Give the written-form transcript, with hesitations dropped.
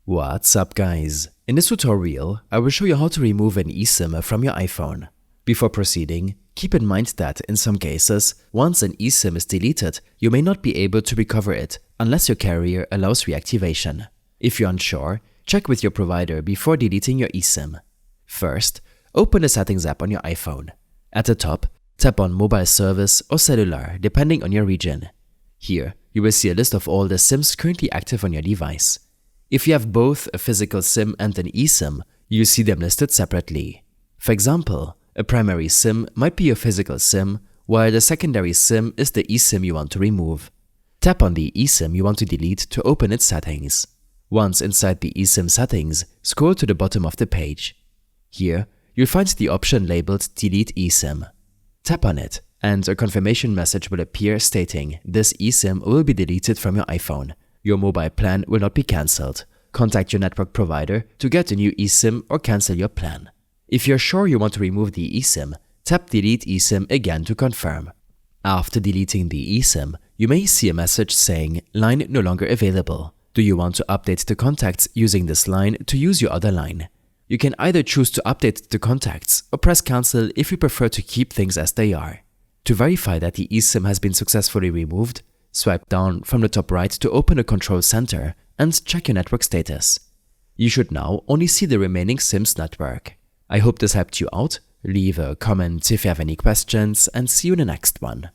What's up guys? In this tutorial, I will show you how to remove an eSIM from your iPhone. Before proceeding, keep in mind that in some cases, once an eSIM is deleted, you may not be able to recover it unless your carrier allows reactivation. If you're unsure, check with your provider before deleting your eSIM. First, open the Settings app on your iPhone. At the top, tap on Mobile Service or Cellular depending on your region. Here, you will see a list of all the SIMs currently active on your device. If you have both a physical SIM and an eSIM, you'll see them listed separately. For example, a primary SIM might be your physical SIM, while the secondary SIM is the eSIM you want to remove. Tap on the eSIM you want to delete to open its settings. Once inside the eSIM settings, scroll to the bottom of the page. Here, you'll find the option labeled Delete eSIM. Tap on it, and a confirmation message will appear stating this eSIM will be deleted from your iPhone. Your mobile plan will not be cancelled. Contact your network provider to get a new eSIM or cancel your plan. If you're sure you want to remove the eSIM, tap Delete eSIM again to confirm. After deleting the eSIM, you may see a message saying line no longer available. Do you want to update the contacts using this line to use your other line? You can either choose to update the contacts or press cancel if you prefer to keep things as they are. To verify that the eSIM has been successfully removed, swipe down from the top right to open the control center and check your network status. You should now only see the remaining SIMs network. I hope this helped you out. Leave a comment if you have any questions and see you in the next one.